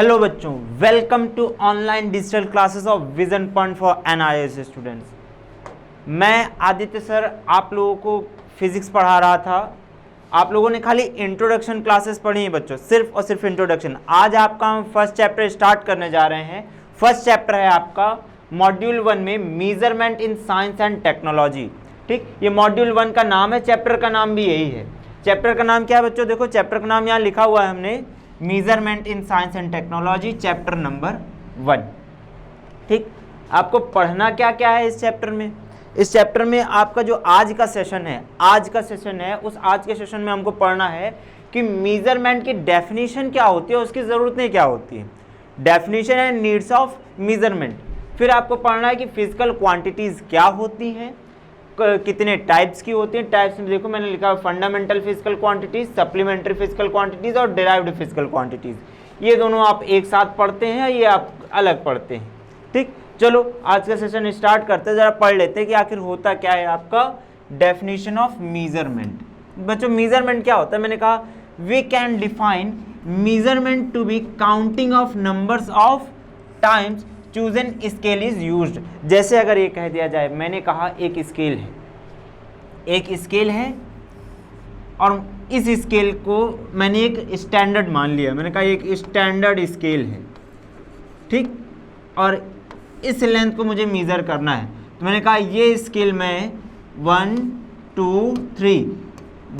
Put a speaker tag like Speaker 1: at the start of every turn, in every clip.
Speaker 1: Hello बच्चों, welcome to online digital classes of vision point for NIS students. मैं Aditya sir आप लोगों को फिजिक्स पढ़ा रहा था। आप लोगों ने खाली इंट्रोडक्शन क्लासेस पढ़ी हैं बच्चों, सिर्फ और सिर्फ इंट्रोडक्शन। आज आपका हम फर्स्ट चैप्टर स्टार्ट करने जा रहे हैं। फर्स्ट चैप्टर है आपका मॉड्यूल 1 में measurement in science and technology. ठीक, ये मॉड्यूल 1 का नाम है, चैप्टर का नाम भी यही है। चैप्टर का नाम क्या है बच्चों? देखो चैप्टर का नाम यहाँ लिखा हुआ है हमने, measurement in science and technology, chapter number 1। ठीक, आपको पढ़ना क्या क्या है इस चैप्टर में? इस चैप्टर में आपका जो आज का सेशन है, उस आज के सेशन में हमको पढ़ना है कि मेजरमेंट की डेफिनेशन क्या होती है, उसकी ज़रूरतें क्या होती है, definition and needs of measurement. फिर आपको पढ़ना है कि फिजिकल क्वांटिटीज़ क्या होती हैं, कितने टाइप्स की होती हैं। टाइप्स में देखो मैंने लिखा है fundamental physical quantities, supplementary physical quantities और डिराइव्ड फिजिकल क्वांटिटीज। ये दोनों आप एक साथ पढ़ते हैं, ये आप अलग पढ़ते हैं। ठीक, चलो आज का सेशन स्टार्ट करते हैं। जरा पढ़ लेते हैं कि आखिर होता क्या है आपका डेफिनेशन ऑफ मेजरमेंट। बच्चों मेजरमेंट क्या होता है? मैंने कहा we can define measurement to be counting of numbers of times chosen scale is used. जैसे अगर ये कह दिया जाए, मैंने कहा एक स्केल है और इस स्केल को मैंने एक स्टैंडर्ड मान लिया। मैंने कहा एक स्टैंडर्ड स्केल है, ठीक, और इस लेंथ को मुझे मेज़र करना है। तो मैंने कहा ये स्केल मैं 1 2 3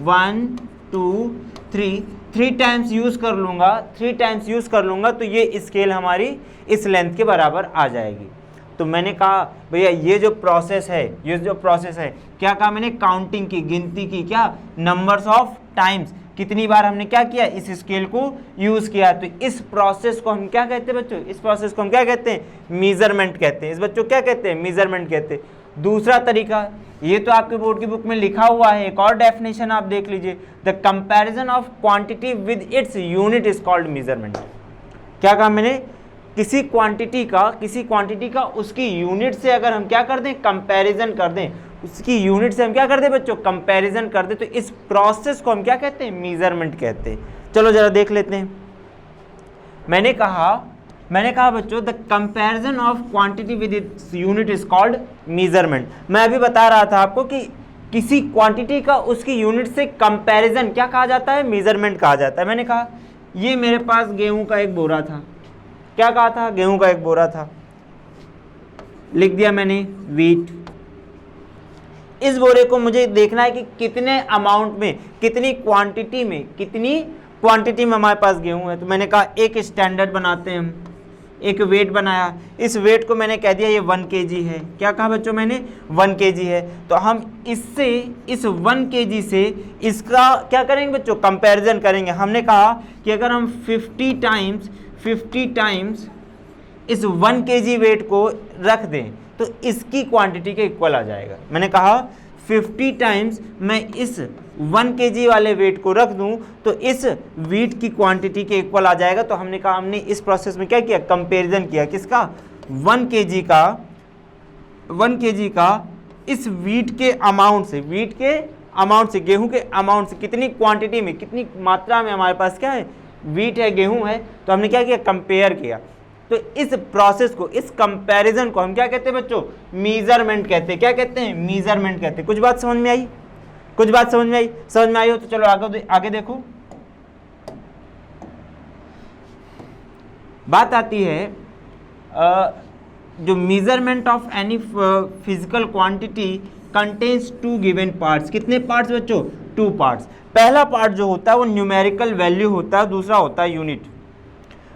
Speaker 1: 1 2 3 3 टाइम्स यूज़ कर लूँगा तो ये स्केल हमारी इस लेंथ के बराबर आ जाएगी। तो मैंने कहा भैया ये जो प्रोसेस है क्या कहा मैंने? काउंटिंग की, गिनती की, क्या नंबर्स ऑफ टाइम्स, कितनी बार हमने क्या किया, इस स्केल को यूज़ किया। तो इस प्रोसेस को हम क्या कहते हैं बच्चों? इस प्रोसेस को हम क्या कहते हैं? मेजरमेंट कहते हैं। इस बच्चों क्या कहते हैं? मेजरमेंट कहते हैं। दूसरा तरीका, ये तो आपके बोर्ड की बुक में लिखा हुआ है, एक और डेफिनेशन आप देख लीजिए, the comparison of quantity with its unit is called measurement. क्या कहा मैंने? किसी क्वांटिटी का उसकी यूनिट से अगर हम क्या कर दें, कंपैरिजन कर दें, उसकी यूनिट से हम क्या कर दें बच्चों, कंपैरिजन कर दें, तो इस प्रोसेस को हम क्या कहते हैं? मेजरमेंट कहते हैं। चलो जरा देख लेते हैं। मैंने कहा बच्चों the comparison of quantity with its unit is called measurement. मैं अभी बता रहा था आपको कि किसी क्वांटिटी का उसकी यूनिट से कंपैरिजन क्या कहा जाता है? मेजरमेंट कहा जाता है। मैंने कहा ये मेरे पास गेहूं का एक बोरा था। क्या कहा था? गेहूं का एक बोरा था। लिख दिया मैंने वीट। इस बोरे को मुझे देखना है कि कितने अमाउंट में, कितनी क्वांटिटी में हमारे पास गेहूं है। तो मैंने कहा एक स्टैंडर्ड बनाते हैं हम, एक वेट बनाया। इस वेट को मैंने कह दिया ये 1 kg है। क्या कहा बच्चों मैंने? 1 kg है। तो हम इससे, इस 1 kg से इसका क्या करेंगे बच्चों? कंपैरिजन करेंगे। हमने कहा कि अगर हम 50 टाइम्स इस 1 kg वेट को रख दें तो इसकी क्वांटिटी के इक्वल आ जाएगा। मैंने कहा 50 टाइम्स मैं इस 1 kg वाले वेट को रख दूं तो इस वीट की क्वांटिटी के इक्वल आ जाएगा। तो हमने कहा हमने इस प्रोसेस में क्या किया? कंपैरिजन किया। किसका? 1 kg का इस वीट के अमाउंट से, गेहूं के अमाउंट से, कितनी क्वांटिटी में, कितनी मात्रा में हमारे पास क्या है? वीट है, गेहूं है। तो हमने क्या किया? कंपेयर किया। तो इस प्रोसेस को, इस कंपैरिजन को हम क्या कहते हैं बच्चों? मेजरमेंट कहते हैं। क्या कहते हैं? मेजरमेंट कहते हैं। कुछ बात समझ में आई? समझ में आई हो तो चलो आगे देखो। बात आती है जो measurement of any physical quantity contains 2 given parts. कितने पार्ट्स बच्चों? 2 पार्ट्स। पहला पार्ट जो होता है वो न्यूमेरिकल वैल्यू होता है, दूसरा होता है यूनिट।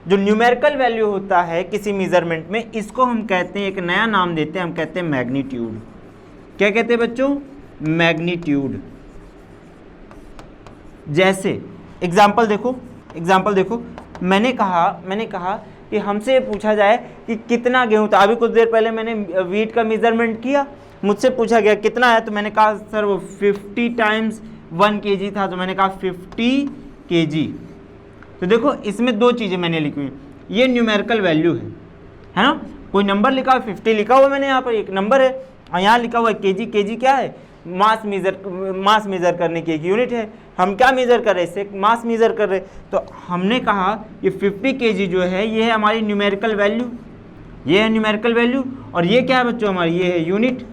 Speaker 1: जो न्यूमेरिकल वैल्यू होता है किसी मेजरमेंट में, इसको हम कहते हैं, एक नया नाम देते हैं, हम कहते हैं मैग्नीट्यूड। क्या कहते हैं बच्चों? मैग्नीट्यूड। जैसे एग्जाम्पल देखो, मैंने कहा कि हमसे पूछा जाए कि कितना गेहूं था। अभी कुछ देर पहले मैंने वीट का मेजरमेंट किया, मुझसे पूछा गया कितना है, तो मैंने कहा सर वो 50 टाइम्स 1 kg था। तो मैंने कहा 50 kg। तो देखो इसमें 2 चीज़ें मैंने लिखी हुई, ये न्यूमेरिकल वैल्यू है ना, कोई नंबर लिखा हुआ 50 लिखा हुआ मैंने, यहाँ पर एक नंबर है और यहाँ लिखा हुआ है kg। kg क्या है? मास मेजर करने की एक यूनिट है। हम क्या मेज़र कर रहे हैं, इससे मास मेज़र कर रहे हैं। तो हमने कहा ये 50 kg जो है ये है हमारी न्यूमेरिकल वैल्यू, ये है न्यूमेरिकल वैल्यू, और ये क्या है बच्चों हमारी, ये है यूनिट।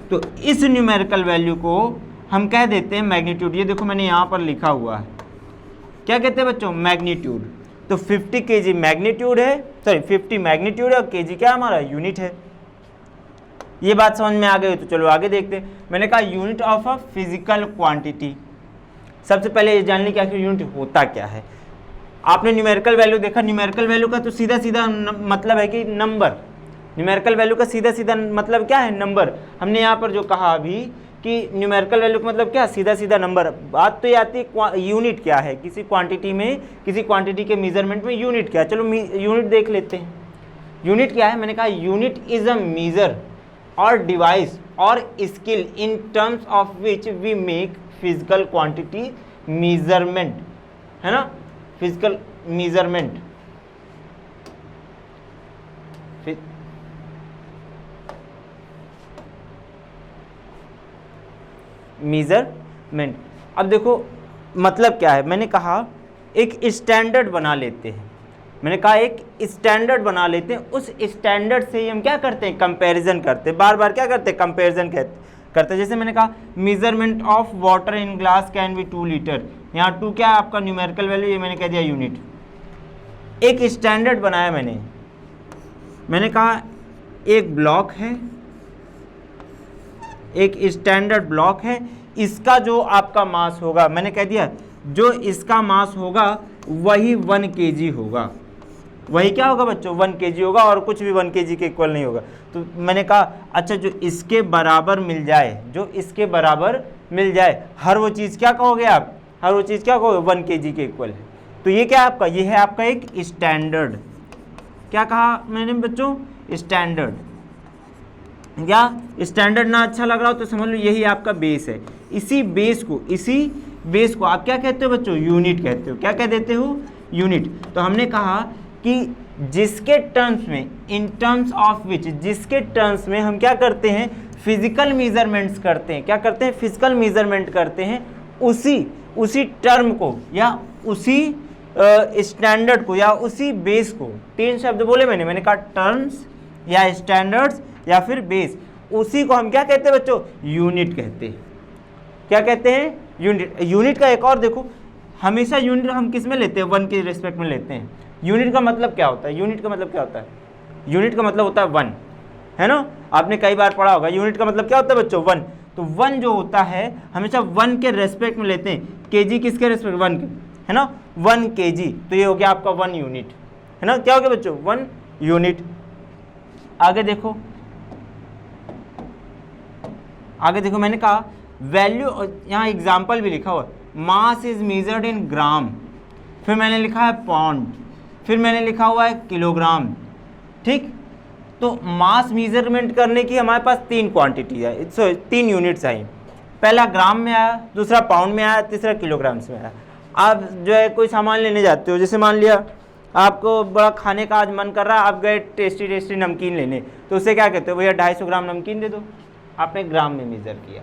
Speaker 1: तो इस न्यूमेरिकल वैल्यू को हम कह देते हैं मैग्नीट्यूड। ये देखो मैंने यहाँ पर लिखा हुआ है, क्या कहते हैं बच्चों, मैग्नीट्यूड। तो 50 kg मैग्नीट्यूड है, सॉरी 50 मैग्नीट्यूड है, और kg क्या हमारा, यूनिट है। ये बात समझ में आ गई, तो चलो आगे देखते हैं। मैंने कहा unit of a physical quantity. सबसे पहले ये जान ली कि आखिर यूनिट होता क्या है। आपने न्यूमेरिकल वैल्यू देखा, न्यूमेरिकल वैल्यू का तो सीधा सीधा मतलब है कि नंबर। न्यूमेरिकल वैल्यू का सीधा सीधा मतलब क्या है, नंबर। हमने यहाँ पर जो कहा अभी कि न्यूमेरिकल वैल्यू का मतलब क्या, सीधा सीधा नंबर। बात तो ये आती है यूनिट क्या है, किसी क्वांटिटी में, किसी क्वांटिटी के मेजरमेंट में यूनिट क्या है। चलो यूनिट देख लेते हैं। यूनिट क्या है, मैंने कहा यूनिट इज अ मेजर और डिवाइस और scale in terms of which we make physical quantity measurement, है ना, फिजिकल मेजरमेंट। मेजरमेंट। अब देखो मतलब क्या है, मैंने कहा एक स्टैंडर्ड बना लेते हैं। मैंने कहा एक स्टैंडर्ड बना लेते हैं, उस स्टैंडर्ड से ही हम क्या करते हैं, कंपैरिजन करते हैं। बार बार क्या करते हैं, कंपैरिजन करते हैं। जैसे मैंने कहा measurement of water in glass can be 2 litre. यहाँ 2 क्या है आपका न्यूमेरिकल वैल्यू, ये मैंने कह दिया यूनिट। एक स्टैंडर्ड बनाया मैंने कहा एक ब्लॉक है, एक स्टैंडर्ड ब्लॉक है, इसका जो आपका मास होगा, मैंने कह दिया जो इसका मास होगा वही 1 kg होगा। वही क्या होगा बच्चों, 1 kg होगा, और कुछ भी 1 kg के इक्वल नहीं होगा। तो मैंने कहा अच्छा जो इसके बराबर मिल जाए, जो इसके बराबर मिल जाए, हर वो चीज़ क्या कहोगे आप, हर वो चीज़ क्या कहोगे, 1 kg के इक्वल है। तो ये क्या है आपका, ये है आपका एक स्टैंडर्ड। क्या कहा मैंने बच्चों, स्टैंडर्ड। या स्टैंडर्ड ना अच्छा लग रहा हो तो समझ लो यही आपका बेस है। इसी बेस को आप क्या कहते हो बच्चों, यूनिट कहते हो। क्या कह देते हो, यूनिट। तो हमने कहा कि जिसके टर्म्स में, इन टर्म्स ऑफ विच, जिसके टर्म्स में हम क्या करते हैं, फिजिकल मेजरमेंट्स करते हैं। क्या करते हैं, फिजिकल मेजरमेंट करते हैं। उसी टर्म को या उसी स्टैंडर्ड को या उसी बेस को, 3 शब्द बोले मैंने कहा टर्म्स या स्टैंडर्ड्स या फिर बेस, उसी को हम क्या कहते हैं बच्चों, यूनिट कहते हैं। क्या कहते हैं, यूनिट। यूनिट का एक और देखो, हमेशा यूनिट हम किस में लेते हैं, 1 के रिस्पेक्ट में लेते हैं। यूनिट का मतलब क्या होता है, यूनिट का मतलब क्या होता है, यूनिट का मतलब होता है 1, है ना। आपने कई बार पढ़ा होगा यूनिट का मतलब क्या होता है बच्चों, 1। तो 1 जो होता है हमेशा 1 के रेस्पेक्ट में लेते हैं। केजी किसके रेस्पेक्ट, 1 के, है ना, 1 kg। तो ये हो गया आपका 1 यूनिट, है ना। क्या हो गया बच्चों, 1 यूनिट। आगे देखो, मैंने कहा वैल्यू, यहाँ एग्जाम्पल भी लिखा हुआ है, मास इज मेजर्ड इन ग्राम, फिर मैंने लिखा है पाउंड, फिर मैंने लिखा हुआ है किलोग्राम। ठीक, तो मास मेजरमेंट करने की हमारे पास 3 क्वांटिटी है, 3 यूनिट्स आई। पहला ग्राम में आया, दूसरा पाउंड में आया, तीसरा किलोग्राम्स में आया। आप जो है कोई सामान लेने जाते हो, जैसे मान लिया आपको बड़ा खाने का आज मन कर रहा है, आप गए टेस्टी नमकीन लेने, तो उससे क्या कहते हो, भैया 250 ग्राम नमकीन दे दो। आपने ग्राम में मेजर किया।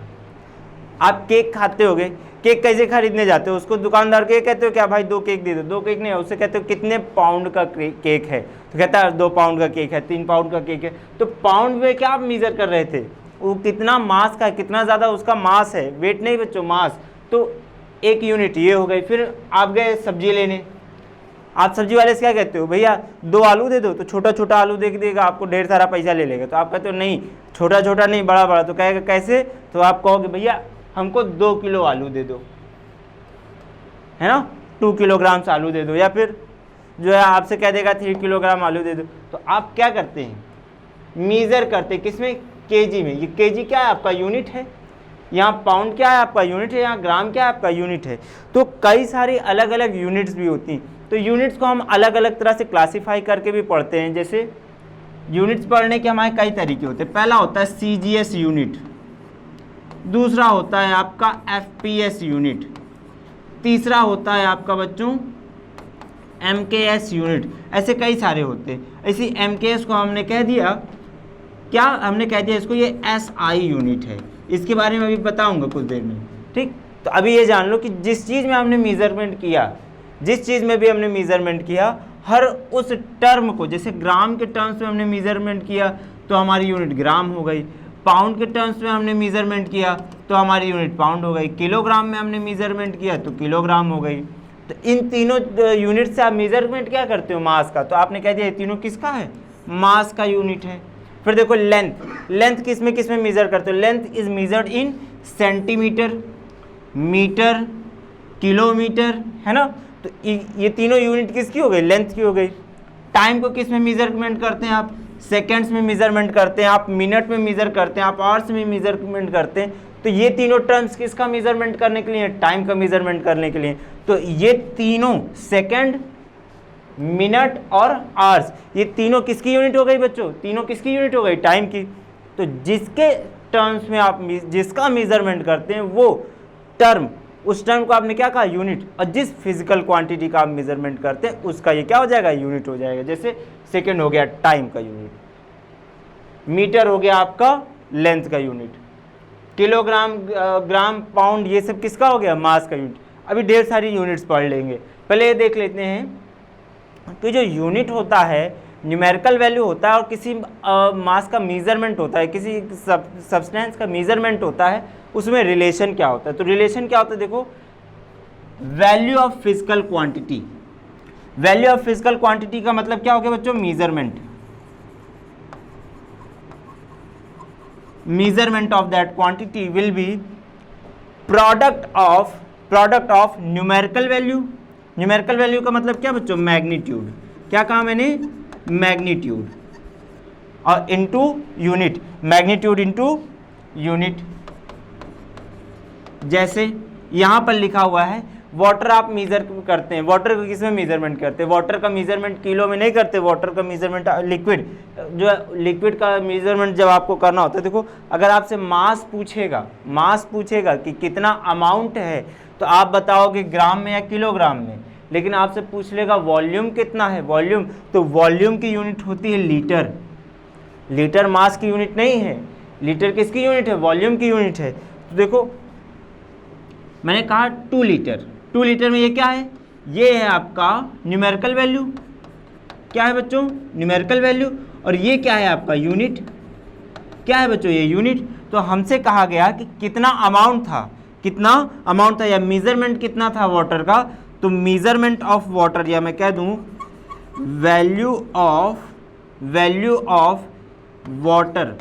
Speaker 1: आप केक खाते होगे, केक कैसे खरीदने जाते हो, उसको दुकानदार के कहते हो क्या भाई 2 केक दे दो, 2 केक नहीं है, उससे कहते हो कितने पाउंड का केक है, तो कहता है 2 पाउंड का केक है, 3 पाउंड का केक है। तो पाउंड में क्या आप मेजर कर रहे थे, वो कितना मास का है, कितना ज़्यादा उसका मास है, वेट नहीं बच्चों, मास। तो 1 यूनिट ये हो गई। फिर आप गए सब्जी लेने, आप सब्जी वाले से क्या कहते हो, भैया 2 आलू दे दो, तो छोटा छोटा आलू दे देगा, आपको ढेर सारा पैसा ले लेगा। तो आप कहते हो नहीं, छोटा छोटा नहीं, बड़ा बड़ा। तो कहेगा कैसे, तो आप कहोगे भैया हमको 2 किलो आलू दे दो, है ना, 2 किलोग्राम आलू दे दो। या फिर जो है आपसे कह देगा 3 किलोग्राम आलू दे दो। तो आप क्या करते हैं, मेज़र करते हैं, किसमें, केजी में। ये केजी क्या है आपका, यूनिट है। यहाँ पाउंड क्या है आपका, यूनिट है। यहाँ ग्राम क्या है आपका, यूनिट है। तो कई सारी अलग अलग यूनिट्स भी होती हैं। तो यूनिट्स को हम अलग अलग तरह से क्लासीफाई करके भी पढ़ते हैं। जैसे यूनिट्स पढ़ने के हमारे कई तरीके होते हैं। पहला होता है CGS यूनिट, दूसरा होता है आपका FPS यूनिट, तीसरा होता है आपका बच्चों MKS यूनिट। ऐसे कई सारे होते हैं। इसी MKS को हमने कह दिया, क्या हमने कह दिया इसको, ये SI यूनिट है। इसके बारे में अभी बताऊंगा कुछ देर में। ठीक, तो अभी ये जान लो कि जिस चीज़ में हमने मेजरमेंट किया, जिस चीज़ में भी हमने मेजरमेंट किया, हर उस टर्म को, जैसे ग्राम के टर्म्स में हमने मेजरमेंट किया तो हमारी यूनिट ग्राम हो गई, पाउंड के टर्म्स में हमने मेजरमेंट किया तो हमारी यूनिट पाउंड हो गई, किलोग्राम में हमने मेजरमेंट किया तो किलोग्राम हो गई। तो इन तीनों यूनिट से आप मेजरमेंट क्या करते हो, मास का। तो आपने कह दिया ये तीनों किसका है, मास का यूनिट है। फिर देखो लेंथ, लेंथ किस में मेजर करते हो, length is measured in centimetre, metre, kilometre, है ना। तो ये तीनों यूनिट किसकी हो गई, लेंथ की हो गई। टाइम को किस में मेजरमेंट करते हैं आप, सेकंड्स में मेजरमेंट करते हैं, आप मिनट में मेजर करते हैं, आप आवर्स में मेजरमेंट करते हैं। तो ये तीनों टर्म्स किसका मेजरमेंट करने के लिए, टाइम का मेजरमेंट करने के लिए। तो ये तीनों सेकंड, मिनट और आवर्स, ये तीनों किसकी यूनिट हो गई बच्चों, तीनों किसकी यूनिट हो गई, टाइम की। तो जिसके टर्म्स में आप जिसका मेजरमेंट करते हैं वो टर्म, उस टर्म को आपने क्या कहा, यूनिट। और जिस फिजिकल क्वांटिटी का आप मेजरमेंट करते हैं उसका ये क्या हो जाएगा, यूनिट हो जाएगा। जैसे सेकंड हो गया टाइम का यूनिट, मीटर हो गया आपका लेंथ का यूनिट, किलोग्राम, ग्राम, पाउंड, ये सब किसका हो गया, मास का यूनिट। अभी ढेर सारी यूनिट्स पढ़ लेंगे। पहले ये देख लेते हैं कि जो यूनिट होता है न्यूमेरिकल वैल्यू होता है और किसी मास का मेजरमेंट होता है, किसी सब्सटेंस का मेजरमेंट होता है, उसमें रिलेशन क्या होता है। तो रिलेशन क्या होता है, देखो value of physical quantity, value of physical quantity का मतलब क्या हो गया बच्चों, measurement, measurement of that quantity will be product of numerical value। numerical value का मतलब क्या बच्चों, मैग्नीट्यूड, क्या कहा मैंने, मैग्नीट्यूड, और into unit, magnitude into unit. जैसे यहां पर लिखा हुआ है वाटर आप मेजर करते हैं, वाटर को किस में मेजरमेंट करते हैं, वाटर का मेजरमेंट किलो में नहीं करते, वाटर का मेजरमेंट लिक्विड, जो लिक्विड का मेजरमेंट जब आपको करना होता है, देखो अगर आपसे मास पूछेगा कि कितना अमाउंट है तो आप बताओगे ग्राम में या किलोग्राम में। लेकिन आपसे पूछ लेगा वॉल्यूम कितना है, वॉल्यूम, तो वॉल्यूम की यूनिट होती है लीटर। लीटर मास की यूनिट नहीं है, लीटर किसकी यूनिट है, वॉल्यूम की यूनिट है। तो देखो मैंने कहा 2 लीटर, 2 लीटर में ये क्या है, ये है आपका न्यूमेरिकल वैल्यू, क्या है बच्चों, न्यूमेरिकल वैल्यू। और ये क्या है आपका यूनिट, क्या है बच्चों, ये यूनिट। तो हमसे कहा गया कि कितना अमाउंट था या मेजरमेंट कितना था वाटर का। तो मेजरमेंट ऑफ वाटर, या मैं कह दूं value of water,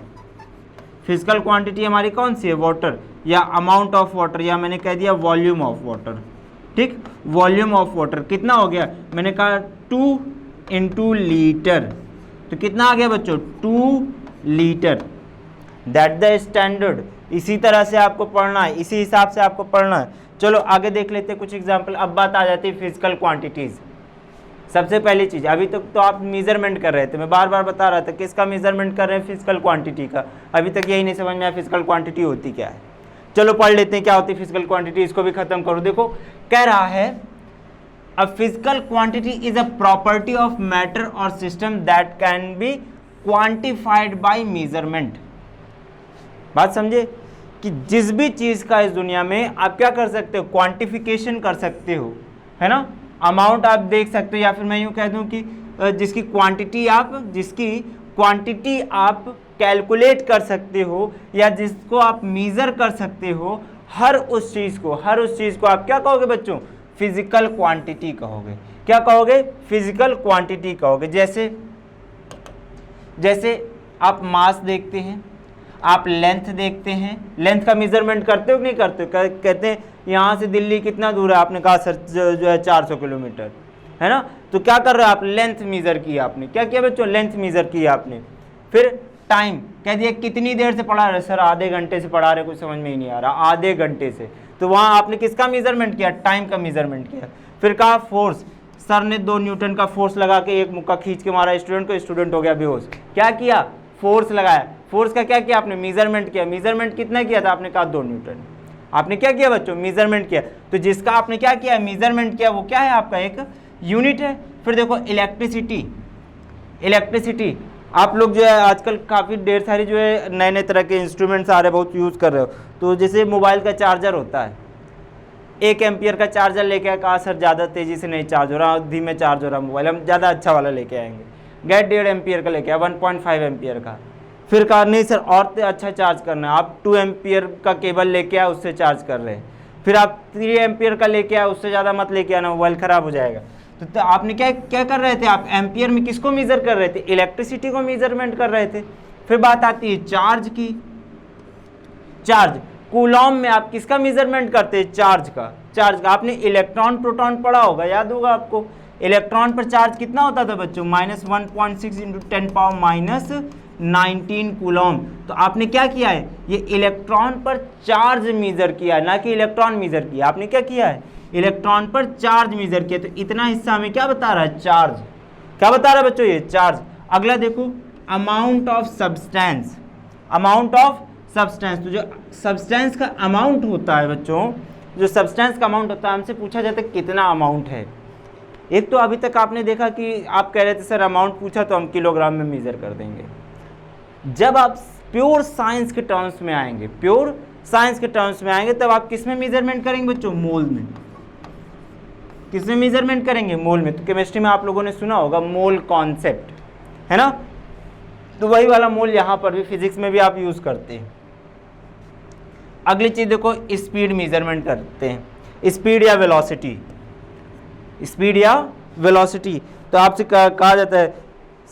Speaker 1: physical quantity हमारी कौन सी है, वाटर, या अमाउंट ऑफ वाटर, या मैंने कह दिया वॉल्यूम ऑफ वाटर। ठीक, वॉल्यूम ऑफ वाटर कितना हो गया, मैंने कहा 2 इंटू लीटर, तो कितना आ गया बच्चों, 2 लीटर। That the standard. इसी तरह से आपको पढ़ना है, इसी हिसाब से आपको पढ़ना है। चलो आगे देख लेते हैं कुछ एग्जाम्पल। अब बात आ जाती है फिजिकल क्वांटिटीज़। सबसे पहली चीज़, अभी तक तो आप मेजरमेंट कर रहे थे, मैं बार बार बता रहा था किसका मेजरमेंट कर रहे हैं, फिजिकल क्वांटिटी का। अभी तक यही नहीं समझ में आया फिजिकल क्वांटिटी होती क्या है। चलो पढ़ लेते हैं क्या होती है फिजिकल क्वांटिटी, इसको भी खत्म करो। देखो कह रहा है a physical quantity is a property of matter और system that can be quantified by measurement. बात समझे कि जिस भी चीज़ का इस दुनिया में आप क्या कर सकते हो, क्वांटिफिकेशन कर सकते हो, है ना। अमाउंट आप देख सकते हो, या फिर मैं यूँ कह दूँ कि जिसकी क्वांटिटी आप कैलकुलेट कर सकते हो, या जिसको आप मेज़र कर सकते हो, हर उस चीज़ को आप क्या कहोगे बच्चों, फिजिकल क्वांटिटी कहोगे। क्या कहोगे, फिजिकल क्वांटिटी कहोगे। जैसे आप मास देखते हैं, आप लेंथ देखते हैं, लेंथ का मेजरमेंट करते हो कि नहीं करते हो, कहते हैं यहाँ से दिल्ली कितना दूर है, आपने कहा सर जो है 400 किलोमीटर, है ना। तो क्या कर रहे हो आप, लेंथ मेजर किया आपने, क्या किया बच्चों, लेंथ मेजर किया आपने। फिर टाइम कह दिया कितनी देर से पढ़ा रहे, सर आधे घंटे से पढ़ा रहे, कुछ समझ में ही नहीं आ रहा, आधे घंटे से। तो वहाँ आपने किसका मेजरमेंट किया, टाइम का मेजरमेंट किया। फिर कहा फोर्स, सर ने 2 न्यूटन का फोर्स लगा के एक मुक्का खींच के मारा स्टूडेंट को, स्टूडेंट हो गया बेहोश। क्या किया, फोर्स लगाया, फोर्स का क्या किया आपने, मेजरमेंट किया। मेजरमेंट कितना किया था, आपने कहा 2 न्यूटन। आपने क्या किया बच्चों, मेजरमेंट किया। तो जिसका आपने क्या किया, मेजरमेंट किया, वो क्या है आपका एक यूनिट है। फिर देखो इलेक्ट्रिसिटी आप लोग जो है आजकल काफ़ी ढेर सारी जो है नए तरह के इंस्ट्रूमेंट्स आ रहे हैं, बहुत यूज़ कर रहे हो। तो जैसे मोबाइल का चार्जर होता है, 1 एम्पियर का चार्जर लेके आया, कहा सर ज़्यादा तेज़ी से नहीं चार्ज हो रहा, धीमे चार्ज हो रहा मोबाइल, हम ज़्यादा अच्छा वाला लेके आएंगे। गए 1.5 एम्पियर का लेके आया, 1.5 एम्पियर का, फिर कहा नहीं सर और अच्छा चार्ज करना है, आप 2 एम्पियर का केबल लेके आए, उससे चार्ज कर रहे हैं। फिर आप 3 एम्पियर का लेके आए, उससे ज़्यादा मत लेके आना, मोबाइल ख़राब हो जाएगा। तो आपने क्या कर रहे थे, आप एम्पियर में किसको मेज़र कर रहे थे, इलेक्ट्रिसिटी को मेजरमेंट कर रहे थे। फिर बात आती है चार्ज की, चार्ज कूलॉम में आप किसका मेजरमेंट करते हैं, चार्ज का। आपने इलेक्ट्रॉन प्रोटॉन पढ़ा होगा, याद होगा आपको, इलेक्ट्रॉन पर चार्ज कितना होता था बच्चों, -1.6 × 10⁻19 कूलॉम। तो आपने क्या किया है, ये इलेक्ट्रॉन पर चार्ज मेजर किया है, ना कि इलेक्ट्रॉन मेजर किया। आपने क्या किया है, इलेक्ट्रॉन पर चार्ज मेजर किया। तो इतना हिस्सा हमें क्या बता रहा है, चार्ज। क्या बता रहा है बच्चों, ये चार्ज। अगला देखो, amount of substance, amount of substance. तो जो सब्सटेंस का अमाउंट होता है बच्चों, जो सब्सटेंस का अमाउंट होता है, हमसे पूछा जाता है कितना अमाउंट है। एक तो अभी तक आपने देखा कि आप कह रहे थे सर अमाउंट पूछा तो हम किलोग्राम में मेजर कर देंगे। जब आप प्योर साइंस के टर्म्स में आएंगे, प्योर साइंस के टर्म्स में आएंगे, तब आप किस में मेजरमेंट करेंगे बच्चों, मोल में। किस में मेजरमेंट करेंगे, मोल में। तो केमिस्ट्री में आप लोगों ने सुना होगा मोल कॉन्सेप्ट, है ना, तो वही वाला मोल यहाँ पर भी फिजिक्स में भी आप यूज करते हैं। अगली चीज देखो, स्पीड मेजरमेंट करते हैं, स्पीड या वेलोसिटी, स्पीड या वेलोसिटी। तो आपसे कहा जाता है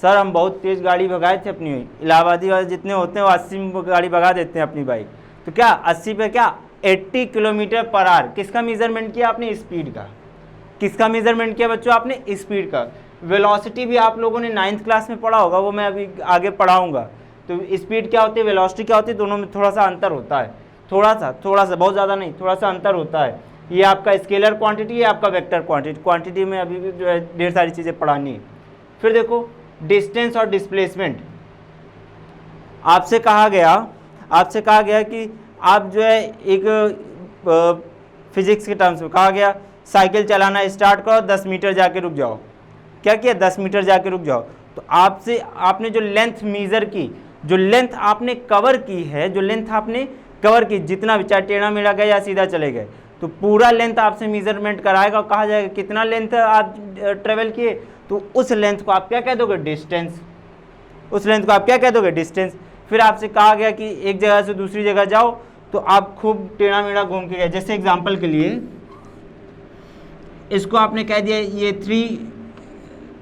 Speaker 1: सर हम बहुत तेज गाड़ी भगाए थे अपनी, इलाहाबादी वाले जितने होते हैं वो 80 में गाड़ी भगा देते हैं अपनी बाइक। तो क्या 80 पे क्या 80 किलोमीटर/आवर, किसका मेजरमेंट किया आपने, स्पीड का। किसका मेजरमेंट किया बच्चों आपने, स्पीड का। वेलोसिटी भी आप लोगों ने 9th क्लास में पढ़ा होगा, वो मैं अभी आगे पढ़ाऊंगा। तो स्पीड क्या होती है, वेलोसिटी क्या होती है, दोनों में थोड़ा सा अंतर होता है, थोड़ा सा, बहुत ज़्यादा नहीं, थोड़ा सा अंतर होता है। ये आपका स्केलर क्वांटिटी है, आपका वेक्टर क्वांटिटी में अभी भी जो है ढेर सारी चीज़ें पढ़ानी है। फिर देखो डिस्टेंस और डिस्प्लेसमेंट। आपसे कहा गया कि आप जो है एक फिजिक्स के टर्म्स में कहा गया साइकिल चलाना स्टार्ट करो, 10 मीटर जाके रुक जाओ। क्या किया, 10 मीटर जाके रुक जाओ। तो आपने जो लेंथ मेजर की, जो लेंथ आपने कवर की है, जो लेंथ आपने कवर की, जितना भी, चाहे टेढ़ा मेढ़ा गए या सीधा चले गए, तो पूरा लेंथ आपसे मेजरमेंट कराएगा और कहा जाएगा कितना लेंथ आप ट्रेवल किए। तो उस लेंथ को आप क्या कह दोगे, डिस्टेंस। उस लेंथ को आप क्या कह दोगे, डिस्टेंस। फिर आपसे कहा गया कि एक जगह से दूसरी जगह जाओ, तो आप खूब टेढ़ा मेढ़ा घूम के गए। जैसे एग्जाम्पल के लिए इसको आपने कह दिया ये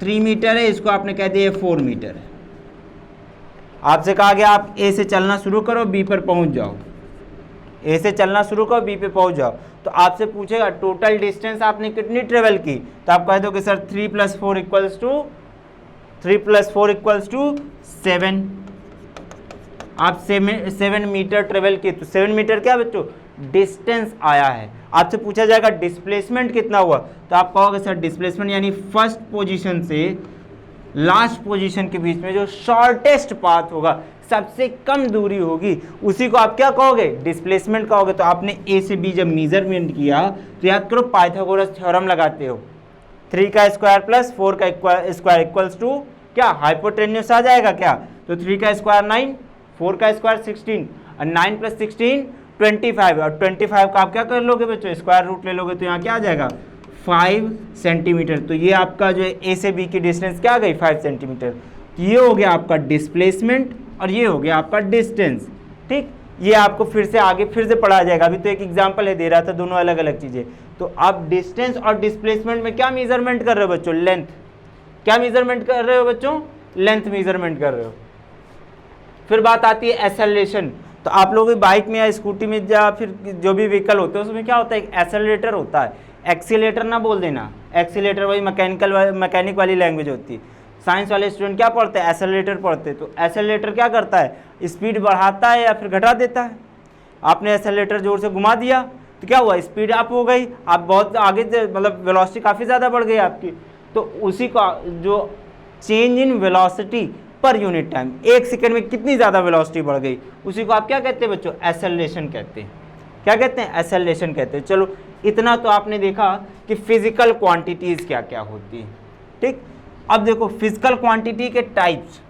Speaker 1: 3 मीटर है, इसको आपने कह दिया 4 मीटर है। आपसे कहा गया आप ए से चलना शुरू करो, बी पर पहुंच जाओ। ए से चलना शुरू करो, बी पे पहुंच जाओ। तो आपसे पूछेगा टोटल डिस्टेंस आपने कितनी ट्रेवल की, तो आप कह दोगे सर 3 + 4 = 7। आप 7 मीटर ट्रेवल किए। तो 7 मीटर क्या बच्चों, डिस्टेंस आया है। आपसे पूछा जाएगा डिस्प्लेसमेंट कितना हुआ, तो आप कहोगे सर डिस्प्लेसमेंट यानी फर्स्ट पोजीशन से लास्ट पोजीशन के बीच में जो शॉर्टेस्ट पाथ होगा, सबसे कम दूरी होगी, उसी को आप क्या कहोगे, डिस्प्लेसमेंट कहोगे। तो आपने ए से बी जब मेजरमेंट किया तो याद करो पाइथागोरस थ्योरम लगाते हो, 3 का स्क्वायर + 4 का स्क्वायर = क्या, हाइपोटेन्यूस आ जाएगा क्या। तो 3 का स्क्वायर 9, 4 का स्क्वायर 16 और 9 + 16 25 और 25 का आप क्या कर लोगे बच्चों, स्क्वायर रूट ले लोगे। तो यहाँ क्या आ जाएगा 5 सेंटीमीटर। तो ये आपका जो है ए से बी की डिस्टेंस क्या आ गई, 5 सेंटीमीटर। तो ये हो गया आपका डिस्प्लेसमेंट और ये हो गया आपका डिस्टेंस। ठीक, ये आपको फिर से पढ़ा जाएगा। अभी तो एक एग्जांपल है दे रहा था, दोनों अलग अलग चीज़ें। तो आप डिस्टेंस और डिस्प्लेसमेंट में क्या मेजरमेंट कर रहे हो बच्चों, लेंथ। क्या मेजरमेंट कर रहे हो बच्चों, लेंथ मेजरमेंट कर रहे हो। फिर बात आती है एक्सेलरेशन। तो आप लोग बाइक में या स्कूटी में या फिर जो भी व्हीकल होते हैं उसमें क्या होता है, एक एक्सेलरेटर होता है। एक्सीलेटर ना बोल देना, एक्सीलेटर वही मैकेनिक वाली लैंग्वेज होती है। साइंस वाले स्टूडेंट क्या पढ़ते हैं, एक्सेलरेटर पढ़ते हैं। तो एक्सेलरेटर क्या करता है, स्पीड बढ़ाता है या फिर घटा देता है। आपने एक्सेलरेटर जोर से घुमा दिया तो क्या हुआ, स्पीड अप हो गई, आप बहुत आगे, मतलब वेलोसिटी काफ़ी ज़्यादा बढ़ गई आपकी। तो उसी का जो change in velocity per unit time, 1 second में कितनी ज़्यादा वेलोसिटी बढ़ गई, उसी को आप क्या कहते हैं बच्चों, एक्सेलरेशन कहते हैं। क्या कहते हैं, एक्सेलरेशन कहते हैं। चलो इतना तो आपने देखा कि फिजिकल क्वांटिटीज़ क्या क्या होती है। ठीक, अब देखो फिजिकल क्वांटिटी के टाइप्स,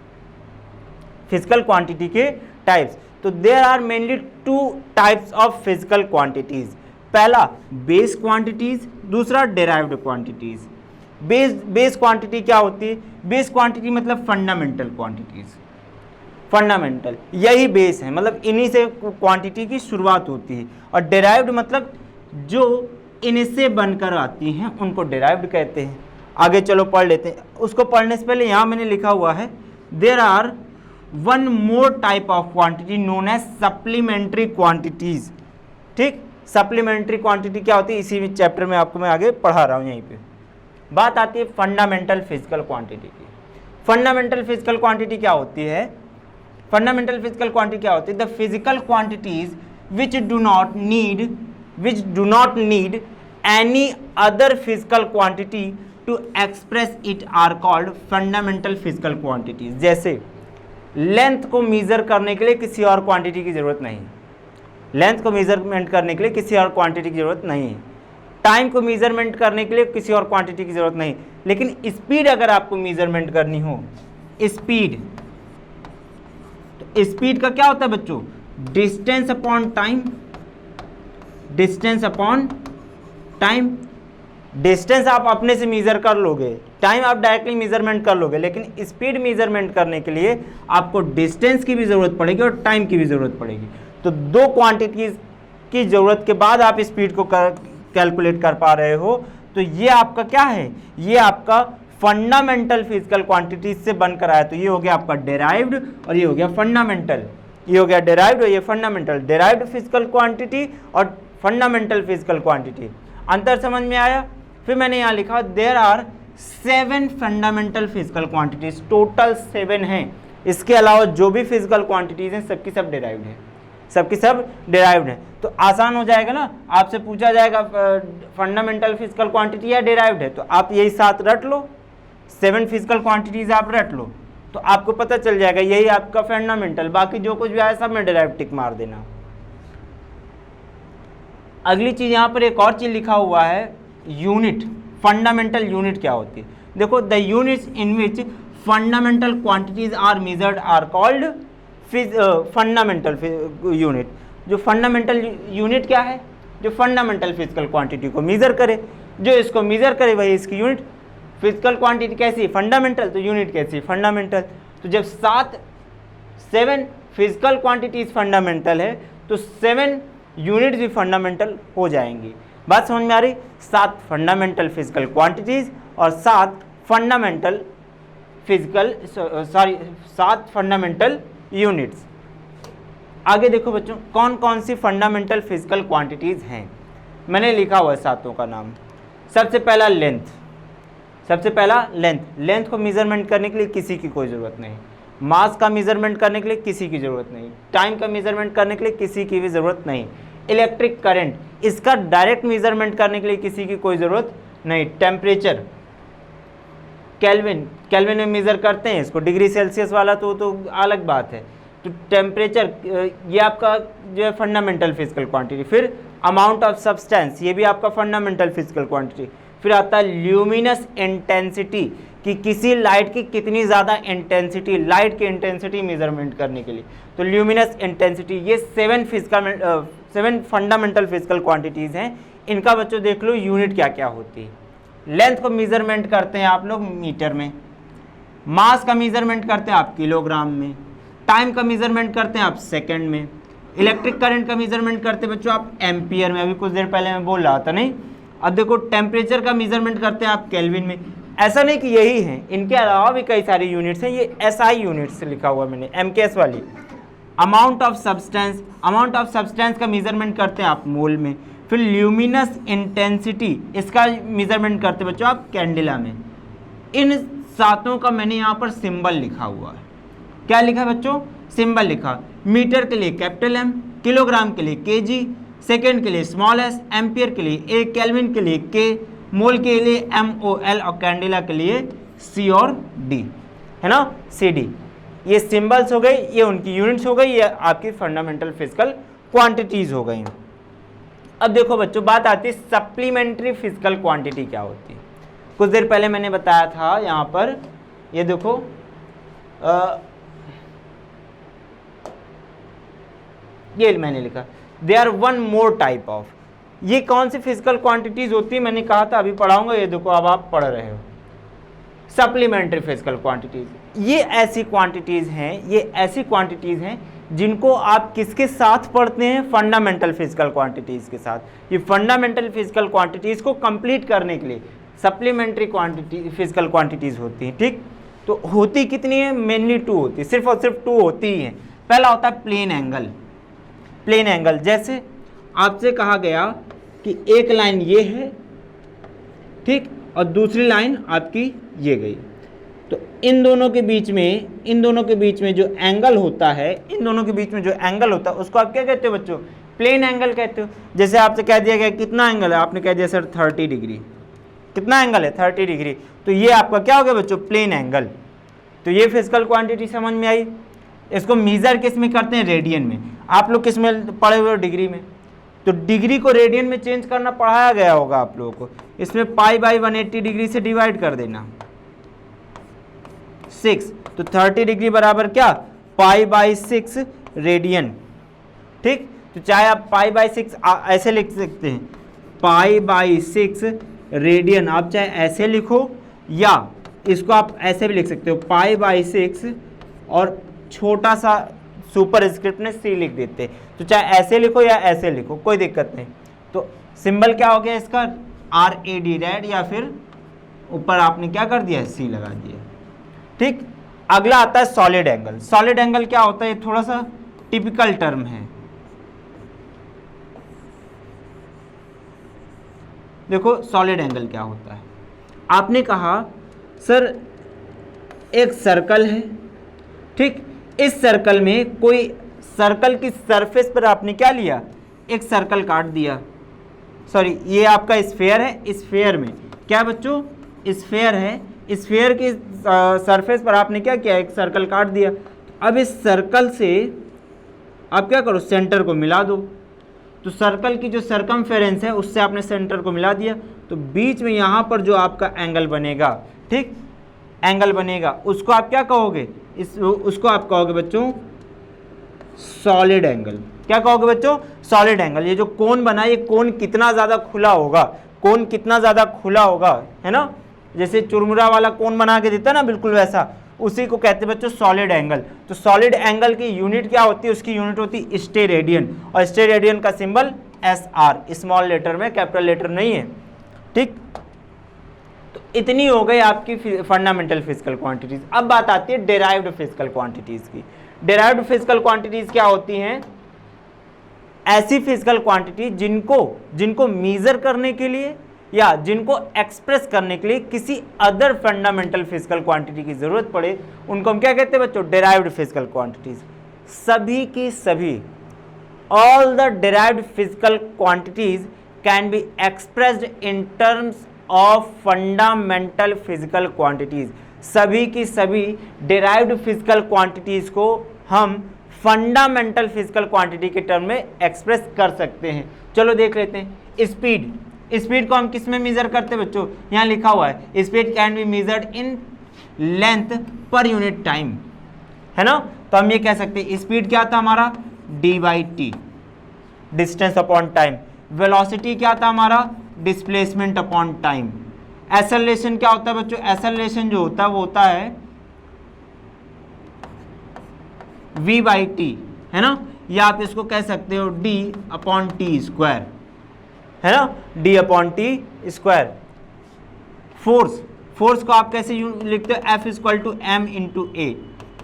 Speaker 1: फिजिकल क्वांटिटी के टाइप्स। तो there are mainly 2 types of physical quantities. पहला बेस क्वांटिटीज, दूसरा डेराइव्ड क्वांटिटीज। बेस क्वांटिटी क्या होती है? बेस क्वांटिटी मतलब फंडामेंटल क्वांटिटीज, फंडामेंटल यही बेस है, मतलब इन्हीं से क्वांटिटी की शुरुआत होती है। और डेराइव्ड मतलब जो इनसे बनकर आती हैं उनको डेराइव्ड कहते हैं। आगे चलो पढ़ लेते हैं। उसको पढ़ने से पहले यहाँ मैंने लिखा हुआ है there are one more type of quantity known as supplementary quantities. ठीक, सप्लीमेंट्री क्वांटिटी क्या होती है इसी चैप्टर में आपको मैं आगे पढ़ा रहा हूँ। यहीं पे बात आती है फंडामेंटल फिजिकल क्वांटिटी की। फंडामेंटल फिजिकल क्वांटिटी क्या होती है? फंडामेंटल फिजिकल क्वांटिटी क्या होती है? The physical quantities which do not need any other physical quantity to express it are called fundamental physical quantities. जैसे लेंथ को मेजर करने के लिए किसी और क्वांटिटी की जरूरत नहीं, लेंथ को मेजरमेंट करने के लिए किसी और क्वांटिटी की जरूरत नहीं है, टाइम को मेजरमेंट करने के लिए किसी और क्वांटिटी की जरूरत नहीं, लेकिन स्पीड अगर आपको मेजरमेंट करनी हो, स्पीड, तो स्पीड का क्या होता है बच्चों? Distance upon time, distance upon time. Distance आप अपने से मेजर कर लोगे, टाइम आप डायरेक्टली मेजरमेंट कर लोगे, लेकिन स्पीड मेजरमेंट करने के लिए आपको डिस्टेंस की भी जरूरत पड़ेगी और टाइम की भी जरूरत पड़ेगी। तो दो क्वांटिटीज की जरूरत के बाद आप स्पीड को कैलकुलेट कर पा रहे हो, तो ये आपका क्या है? ये आपका फंडामेंटल फिजिकल क्वांटिटीज से बनकर आया। तो ये हो गया आपका डेराइव्ड और ये हो गया फंडामेंटल। ये हो गया डेराइव्ड और ये फंडामेंटल। डेराइव्ड फिजिकल क्वांटिटी और फंडामेंटल फिजिकल क्वांटिटी, अंतर समझ में आया? फिर मैंने यहाँ लिखा there are 7 fundamental physical quantities, total 7 हैं। इसके अलावा जो भी फिजिकल क्वांटिटीज हैं सबकी सब डेराइव्ड है, सबकी सब डेराइव्ड है। तो आसान हो जाएगा ना, आपसे पूछा जाएगा फंडामेंटल फिजिकल क्वांटिटी या डेराइव्ड है, तो आप यही साथ रट लो, 7 फिजिकल क्वांटिटीज आप रट लो, तो आपको पता चल जाएगा यही आपका फंडामेंटल। बाकी जो कुछ भी आया सब में डेराइव्ड टिक मार देना। अगली चीज यहाँ पर एक और चीज लिखा हुआ है, यूनिट। फंडामेंटल यूनिट क्या होती है? देखो, the units in which fundamental quantities are measured are called fundamental unit. जो फंडामेंटल यूनिट क्या है? जो फंडामेंटल फिजिकल क्वांटिटी को मेजर करे, जो इसको मेजर करे वही इसकी यूनिट। फिजिकल क्वांटिटी कैसी? फंडामेंटल, तो यूनिट कैसी? फंडामेंटल। तो जब 7 फिजिकल क्वांटिटीज फंडामेंटल है तो 7 यूनिट भी फंडामेंटल हो जाएंगी। बात समझ में आ रही? 7 फंडामेंटल फिजिकल क्वांटिटीज और 7 फंडामेंटल फिजिकल 7 फंडामेंटल यूनिट्स। आगे देखो बच्चों, कौन कौन सी फंडामेंटल फिजिकल क्वांटिटीज हैं। मैंने लिखा हुआ है 7 का नाम। सबसे पहला लेंथ, सबसे पहला लेंथ। लेंथ को मेजरमेंट करने के लिए किसी की कोई ज़रूरत नहीं, मास का मेजरमेंट करने के लिए किसी की ज़रूरत नहीं, टाइम का मेजरमेंट करने के लिए किसी की भी ज़रूरत नहीं। इलेक्ट्रिक करंट, इसका डायरेक्ट मेजरमेंट करने के लिए किसी की कोई ज़रूरत नहीं। टेम्परेचर, केल्विन, केल्विन में मेज़र करते हैं इसको, डिग्री सेल्सियस वाला तो अलग बात है। तो टेम्परेचर ये आपका जो है फंडामेंटल फिजिकल क्वांटिटी। फिर अमाउंट ऑफ सब्सटेंस, ये भी आपका फंडामेंटल फिजिकल क्वांटिटी। फिर आता है ल्यूमिनस इंटेंसिटी, कि किसी लाइट की कितनी ज़्यादा इंटेंसिटी, लाइट की इंटेंसिटी मेजरमेंट करने के लिए। तो ल्यूमिनस इंटेंसिटी, ये 7 फंडामेंटल फिजिकल क्वांटिटीज़ हैं। इनका बच्चों देख लो यूनिट क्या क्या होती है। लेंथ को मेजरमेंट करते हैं आप लोग मीटर में, मास का मेजरमेंट करते हैं आप किलोग्राम में, टाइम का मेजरमेंट करते हैं आप सेकेंड में, इलेक्ट्रिक करंट का मेजरमेंट करते हैं बच्चों आप एम्पियर में। अभी कुछ देर पहले मैं बोल रहा था नहीं। अब देखो, टेम्परेचर का मेजरमेंट करते हैं आप केल्विन में। ऐसा नहीं कि यही है, इनके अलावा भी कई सारी यूनिट्स हैं। ये एसआई यूनिट से लिखा हुआ मैंने, एमकेएस वाली। Amount of substance, amount of substance का मेजरमेंट करते हैं आप मोल में। फिर ल्यूमिनस इंटेंसिटी, इसका मेजरमेंट करते हैं बच्चों आप कैंडिला में। इन 7 का मैंने यहाँ पर सिंबल लिखा हुआ है। क्या लिखा है बच्चों? सिंबल लिखा। मीटर के लिए कैपिटल एम, किलोग्राम के लिए केजी, सेकेंड के लिए स्मॉल एस, एम्पियर के लिए ए, केल्विन के लिए के, मोल के लिए MOL और कैंडिला के लिए C और D, है ना, CD। ये सिंबल्स हो गए, ये उनकी यूनिट्स हो गई, ये आपकी फंडामेंटल फिजिकल क्वांटिटीज हो गई। अब देखो बच्चों, बात आती है सप्लीमेंट्री फिजिकल क्वांटिटी क्या होती है। कुछ देर पहले मैंने बताया था यहाँ पर, ये देखो ये मैंने लिखा, there are one more type of. ये कौन सी फिजिकल क्वांटिटीज होती है, मैंने कहा था अभी पढ़ाऊंगा, ये देखो अब आप पढ़ रहे हो, सप्लीमेंट्री फिजिकल क्वांटिटीज। ये ऐसी क्वांटिटीज हैं जिनको आप किसके साथ पढ़ते हैं, फंडामेंटल फिजिकल क्वांटिटीज के साथ। ये फंडामेंटल फिजिकल क्वांटिटीज को कंप्लीट करने के लिए सप्लीमेंट्री क्वांटिटी फिजिकल क्वांटिटीज होती हैं। ठीक, तो होती कितनी है, मेनली 2 होती है, सिर्फ और सिर्फ 2 होती ही हैं। पहला होता है प्लेन एंगल। प्लेन एंगल, जैसे आपसे कहा गया कि एक लाइन ये है, ठीक, और दूसरी लाइन आपकी ये गई, तो इन दोनों के बीच में जो एंगल होता है, उसको आप क्या कहते हो बच्चों, प्लेन एंगल कहते हो। जैसे आपसे कह दिया गया कितना एंगल है, आपने कह दिया सर 30 डिग्री, कितना एंगल है 30 डिग्री, तो ये आपका क्या हो गया बच्चों, प्लेन एंगल। तो ये फिजिकल क्वांटिटी समझ में आई। इसको मेजर किस में करते हैं, रेडियन में। आप लोग किस में पढ़े हुए हो, डिग्री में, तो डिग्री को रेडियन में चेंज करना पढ़ाया गया होगा आप लोगों को। इसमें π/180 डिग्री से डिवाइड कर देना 6, तो 30 डिग्री बराबर क्या, π/6 रेडियन। ठीक, तो चाहे आप π/6 ऐसे लिख सकते हैं, π/6 रेडियन, आप चाहे ऐसे लिखो या इसको आप ऐसे भी लिख सकते हो, π/6 और छोटा सा सुपर स्क्रिप्ट में C लिख देते, तो चाहे ऐसे लिखो या ऐसे लिखो, कोई दिक्कत नहीं। तो सिंबल क्या हो गया इसका, RAD, रेड, या फिर ऊपर आपने क्या कर दिया, C लगा दिया। ठीक, अगला आता है सॉलिड एंगल। सॉलिड एंगल क्या होता है, थोड़ा सा टिपिकल टर्म है। देखो सॉलिड एंगल क्या होता है, आपने कहा सर एक सर्कल है, ठीक, इस सर्कल में कोई सर्कल की सरफेस पर आपने क्या लिया, एक सर्कल काट दिया, सॉरी ये आपका स्फेयर है, स्फेयर में क्या बच्चों, स्फेयर है, स्फेयर की सरफेस पर आपने क्या किया, एक सर्कल काट दिया। अब इस सर्कल से आप क्या करो, सेंटर को मिला दो, तो सर्कल की जो सरकमफेरेंस है उससे आपने सेंटर को मिला दिया, तो बीच में यहाँ पर जो आपका एंगल बनेगा, ठीक, एंगल बनेगा, उसको आप क्या कहोगे, उसको आप कहोगे बच्चों सॉलिड एंगल। क्या कहोगे बच्चों, सॉलिड एंगल। ये जो कोन बना, ये कोन कितना ज़्यादा खुला होगा, कोन कितना ज़्यादा खुला होगा, है ना, जैसे चुरमुरा वाला कोन बना के देता है ना, बिल्कुल वैसा, उसी को कहते हैं बच्चों सॉलिड एंगल। तो सॉलिड एंगल की यूनिट क्या होती है, उसकी यूनिट होती है स्टेरेडियन, और स्टेरेडियन का सिंबल SR, स्मॉल लेटर में, कैपिटल लेटर नहीं है। ठीक, तो इतनी हो गई आपकी फंडामेंटल फिजिकल क्वांटिटीज। अब बात आती है डेराइव्ड फिजिकल क्वांटिटीज की। डेराइव्ड फिजिकल क्वांटिटीज क्या होती हैं, ऐसी फिजिकल क्वांटिटी जिनको मेजर करने के लिए या जिनको एक्सप्रेस करने के लिए किसी अदर फंडामेंटल फिजिकल क्वांटिटी की जरूरत पड़े, उनको हम क्या कहते हैं बच्चों, डेराइव्ड फिजिकल क्वांटिटीज। सभी की सभी, all the derived physical quantities can be expressed in terms of fundamental physical quantities. सभी की सभी डेराइव्ड फिजिकल क्वांटिटीज को हम फंडामेंटल फिजिकल क्वांटिटी के टर्म में एक्सप्रेस कर सकते हैं। चलो देख लेते हैं। स्पीड, स्पीड को हम किस में मेजर करते हैं बच्चों, यहाँ लिखा हुआ है speed can be measured in length per unit time, है ना। तो हम ये कह सकते हैं स्पीड क्या था हमारा, d/t, distance upon time. Velocity क्या था हमारा, डिस्प्लेसमेंट अपॉन टाइम। एक्सेलरेशन क्या होता है बच्चों, एक्सेलरेशन जो होता है वो होता है v/t, है ना, या आप इसको कह सकते हो d/t², है ना, d/t²। फोर्स को आप कैसे लिखते हो, F=m/a,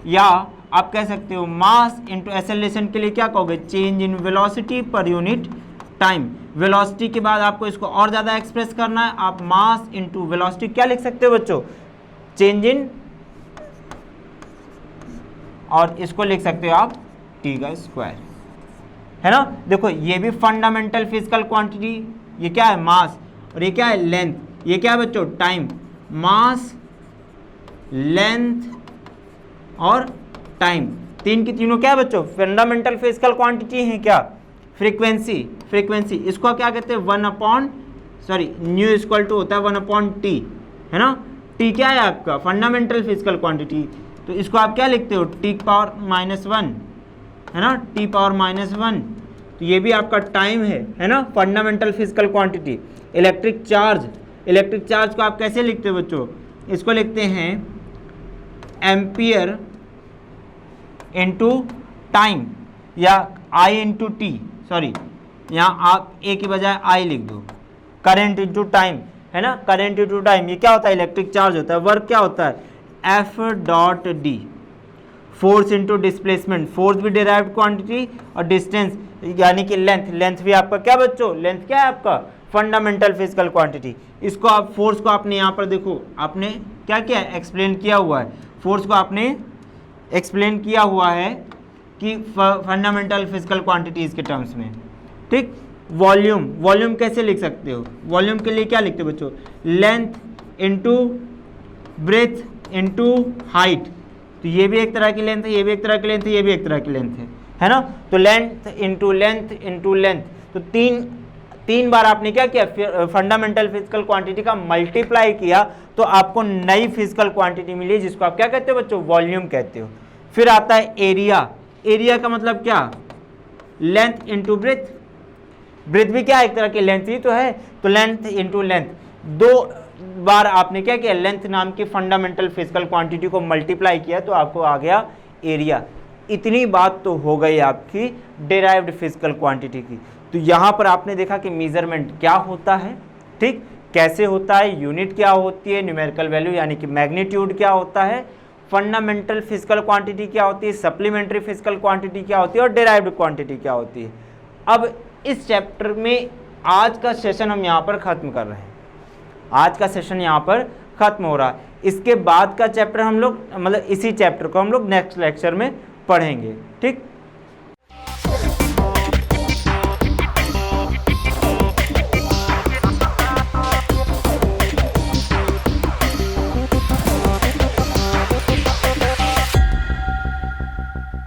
Speaker 1: या आप कह सकते हो मास इंटू एक्सेलरेशन के लिए क्या कहोगे, change in velocity per unit time. Velocity के बाद आपको इसको और ज़्यादा एक्सप्रेस करना है, आप मास इंटू वेलोसिटी क्या लिख सकते हो बच्चों, चेंज इन, और इसको लिख सकते हो आप t², है ना। देखो ये भी फंडामेंटल फिजिकल क्वांटिटी, ये क्या है मास, और ये क्या है लेंथ, ये क्या है बच्चों टाइम। मास, लेंथ और टाइम, तीन की तीनों क्या है बच्चों फंडामेंटल फिजिकल क्वांटिटी है। क्या, फ्रीक्वेंसी, इसको क्या कहते हैं, न्यू इक्वल टू होता है 1/t, है ना। t क्या है आपका फंडामेंटल फिजिकल क्वांटिटी, तो इसको आप क्या लिखते हो, t⁻⁻1, है ना, t⁻⁻1 तो ये भी आपका टाइम है ना, fundamental physical quantity. Electric charge को आप कैसे लिखते हो बच्चों, इसको लिखते हैं एम्पियर इंटू टाइम या आई इंटू टी, सॉरी यहाँ आप ए की बजाय आई लिख दो, करंट इंटू टाइम है ना, करंट इंटू टाइम। ये क्या होता है, इलेक्ट्रिक चार्ज होता है। वर्क क्या होता है, F dot D, force into displacement, force भी डिराइव्ड क्वांटिटी और डिस्टेंस यानी कि लेंथ भी आपका क्या बच्चों, लेंथ क्या है आपका, फंडामेंटल फिजिकल क्वांटिटी। इसको आप फोर्स को आपने यहाँ पर देखो, आपने क्या किया है, एक्सप्लेन किया हुआ है, फोर्स को आपने एक्सप्लेन किया हुआ है कि फंडामेंटल फिजिकल क्वांटिटीज के टर्म्स में, ठीक। वॉल्यूम कैसे लिख सकते हो, वॉल्यूम के लिए क्या लिखते हो बच्चों, length into breadth into height. तो ये भी एक तरह की लेंथ है, ये भी एक तरह की लेंथ है, ये भी एक तरह की लेंथ है ना। तो length into length into length, तो तीन बार आपने क्या किया, फंडामेंटल फिजिकल क्वांटिटी का मल्टीप्लाई किया तो आपको नई फिजिकल क्वांटिटी मिली, जिसको आप क्या कहते हो बच्चों, वॉल्यूम कहते हो। फिर आता है एरिया का मतलब क्या, लेंथ इंटू ब्रेथ भी क्या एक तरह की लेंथ ही तो है, तो लेंथ इंटू लेंथ, दो बार आपने क्या किया, लेंथ नाम की फंडामेंटल फिजिकल क्वांटिटी को मल्टीप्लाई किया तो आपको आ गया एरिया। इतनी बात तो हो गई आपकी डिराइव्ड फिजिकल क्वांटिटी की। तो यहाँ पर आपने देखा कि मेजरमेंट क्या होता है, ठीक, कैसे होता है, यूनिट क्या होती है, न्यूमेरिकल वैल्यू यानी कि मैग्नीट्यूड क्या होता है, फंडामेंटल फिजिकल क्वांटिटी क्या होती है, सप्लीमेंट्री फिजिकल क्वांटिटी क्या होती है और डिराइव्ड क्वांटिटी क्या होती है। अब इस चैप्टर में आज का सेशन हम यहाँ पर ख़त्म कर रहे हैं, आज का सेशन यहाँ पर ख़त्म हो रहा है। इसके बाद का चैप्टर हम लोग मतलब इसी चैप्टर को हम लोग नेक्स्ट लेक्चर में पढ़ेंगे, ठीक।